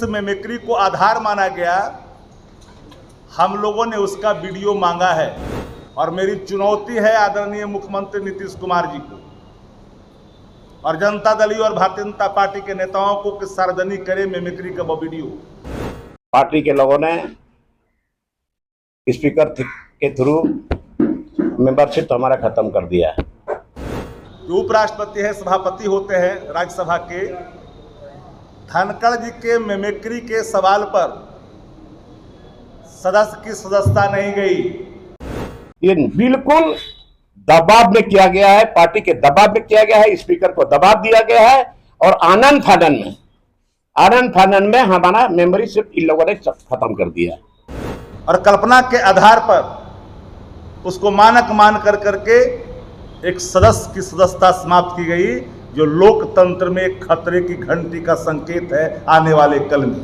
जिस मिमिक्री को आधार माना गया, हम लोगों ने उसका वीडियो मांगा है और मेरी चुनौती है आदरणीय मुख्यमंत्री नीतीश कुमार जी को और जनता दल और भारतीय जनता पार्टी के नेताओं को कि सार्वजनिक करे मिमिक्री का वो वीडियो। पार्टी के लोगों ने स्पीकर के थ्रू मेंबरशिप तो हमारा खत्म कर दिया है। जो उपराष्ट्रपति है, सभापति होते हैं राज्यसभा के, धनखड़ जी के मिमिक्री के सवाल पर सदस्य की सदस्यता नहीं गई। ये बिल्कुल दबाव में किया गया है, पार्टी के दबाव में किया गया है, स्पीकर को दबाव दिया गया है और आनंद फानन में हमारा मेंबरशिप इन लोगों ने खत्म कर दिया और कल्पना के आधार पर उसको मानक मान करके एक सदस्य की सदस्यता समाप्त की गई, जो लोकतंत्र में एक खतरे की घंटी का संकेत है आने वाले कल में।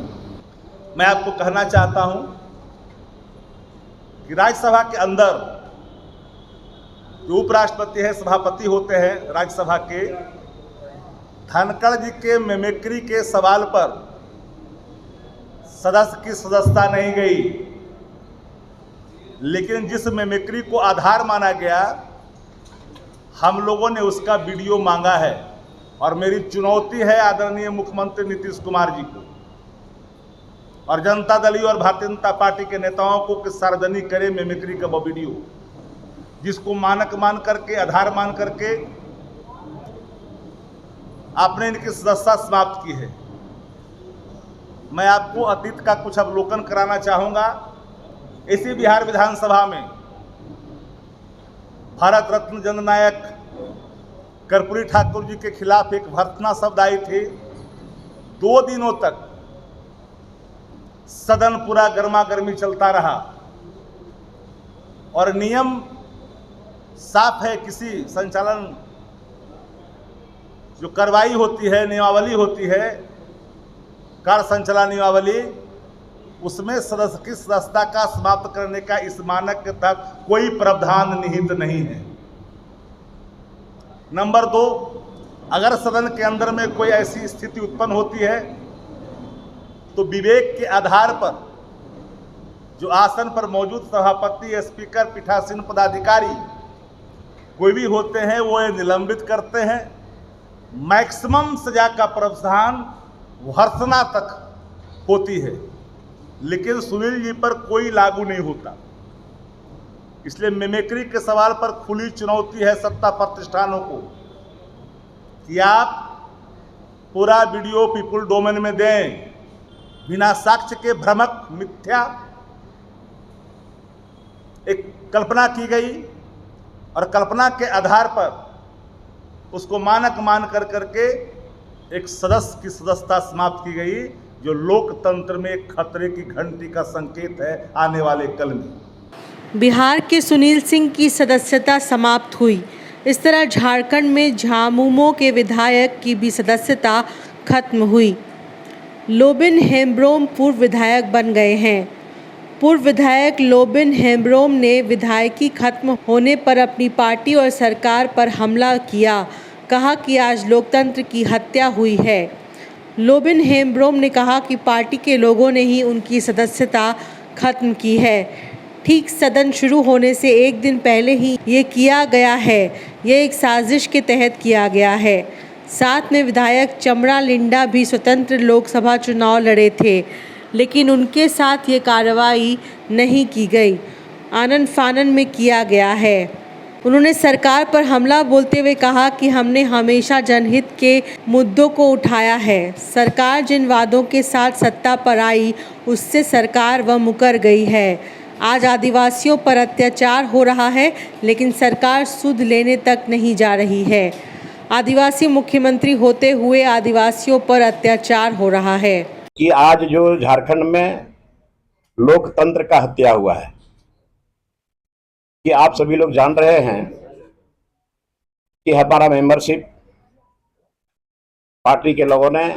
मैं आपको कहना चाहता हूं कि राज्यसभा के अंदर जो उपराष्ट्रपति है, सभापति होते हैं राज्यसभा के, धनखड़ जी के मिमिक्री के सवाल पर सदस्य की सदस्यता नहीं गई, लेकिन जिस मिमिक्री को आधार माना गया, हम लोगों ने उसका वीडियो मांगा है और मेरी चुनौती है आदरणीय मुख्यमंत्री नीतीश कुमार जी को और जनता दल और भारतीय जनता पार्टी के नेताओं को कि सार्वजनिक करे मिमिक्री का वो वीडियो, जिसको मानक मान करके, आधार मान करके आपने इनकी सदस्यता समाप्त की है। मैं आपको अतीत का कुछ अवलोकन कराना चाहूंगा। इसी बिहार विधानसभा में भारत रत्न जननायक कर्पूरी ठाकुर जी के खिलाफ एक भर्त्सना शब्द आई थी। 2 दिनों तक सदन पूरा गर्मा गर्मी चलता रहा और नियम साफ है, किसी संचालन जो कार्रवाई होती है, नियमावली होती है, कार्य संचालन नियमावली, उसमें सदस्य की सदस्यता का समाप्त करने का इस मानक के तहत कोई प्रावधान निहित नहीं है। नंबर 2, अगर सदन के अंदर में कोई ऐसी स्थिति उत्पन्न होती है तो विवेक के आधार पर जो आसन पर मौजूद सभापति, स्पीकर, पीठासीन पदाधिकारी कोई भी होते हैं, वो ये निलंबित करते हैं। मैक्सिमम सजा का प्रावधान भर्त्सना तक होती है, लेकिन सुनील जी पर कोई लागू नहीं होता। इसलिए मिमिक्री के सवाल पर खुली चुनौती है सत्ता प्रतिष्ठानों को कि आप पूरा वीडियो पीपुल डोमेन में दें, बिना साक्ष्य के। भ्रमक मिथ्या एक कल्पना की गई और कल्पना के आधार पर उसको मानक मान करके एक सदस्य की सदस्यता समाप्त की गई, जो लोकतंत्र में एक खतरे की घंटी का संकेत है आने वाले कल में। बिहार के सुनील सिंह की सदस्यता समाप्त हुई। इस तरह झारखंड में झामुमो के विधायक की भी सदस्यता खत्म हुई। लोबिन हेम्ब्रोम पूर्व विधायक बन गए हैं। पूर्व विधायक लोबिन हेम्ब्रोम ने विधायकी खत्म होने पर अपनी पार्टी और सरकार पर हमला किया। कहा कि आज लोकतंत्र की हत्या हुई है। लोबिन हेम्ब्रोम ने कहा कि पार्टी के लोगों ने ही उनकी सदस्यता खत्म की है। ठीक सदन शुरू होने से 1 दिन पहले ही ये किया गया है। ये एक साजिश के तहत किया गया है। साथ में विधायक चमड़ा लिंडा भी स्वतंत्र लोकसभा चुनाव लड़े थे, लेकिन उनके साथ ये कार्रवाई नहीं की गई, आनन फानन में किया गया है। उन्होंने सरकार पर हमला बोलते हुए कहा कि हमने हमेशा जनहित के मुद्दों को उठाया है। सरकार जिन वादों के साथ सत्ता पर आई, उससे सरकार वह मुकर गई है। आज आदिवासियों पर अत्याचार हो रहा है, लेकिन सरकार सुध लेने तक नहीं जा रही है। आदिवासी मुख्यमंत्री होते हुए आदिवासियों पर अत्याचार हो रहा है। कि आज जो झारखंड में लोकतंत्र का हत्या हुआ है, कि आप सभी लोग जान रहे हैं कि हमारा मेंबरशिप पार्टी के लोगों ने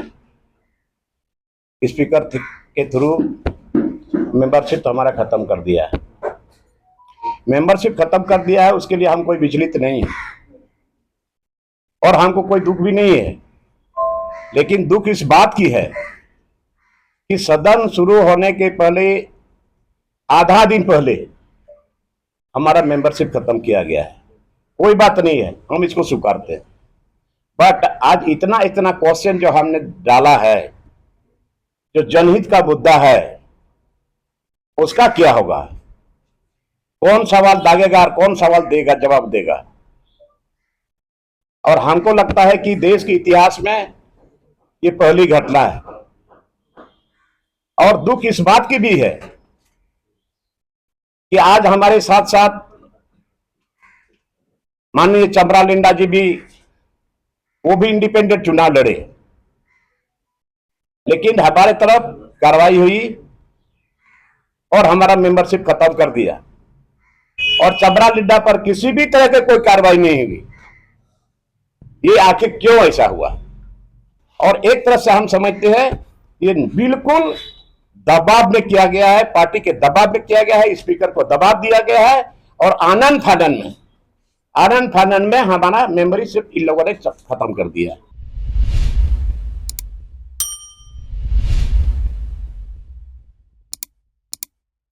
स्पीकर के थ्रू मेंबरशिप तो हमारा खत्म कर दिया है। मेंबरशिप खत्म कर दिया है, उसके लिए हम कोई विचलित नहीं है और हमको कोई दुख भी नहीं है, लेकिन दुख इस बात की है कि सदन शुरू होने के पहले आधा दिन पहले हमारा मेंबरशिप खत्म किया गया है। कोई बात नहीं है, हम इसको स्वीकारते हैं। बट आज इतना इतना क्वेश्चन जो हमने डाला है, जो जनहित का मुद्दा है, उसका क्या होगा? कौन सवाल दागेगा और कौन सवाल देगा, जवाब देगा? और हमको लगता है कि देश के इतिहास में ये पहली घटना है। और दुख इस बात की भी है कि आज हमारे साथ साथ माननीय चमरालिंडा जी भी, वो भी इंडिपेंडेंट चुनाव लड़े, लेकिन हमारे तरफ कार्रवाई हुई और हमारा मेंबरशिप खत्म कर दिया। और चमरालिंडा पर किसी भी तरह की कोई कार्रवाई नहीं हुई। ये आखिर क्यों ऐसा हुआ? और एक तरह से हम समझते हैं ये बिल्कुल दबाव में किया गया है, पार्टी के दबाव में किया गया है, स्पीकर को दबाव दिया गया है। और आनन फानन में हमारा मेंबरशिप इन लोगों ने खत्म कर दिया।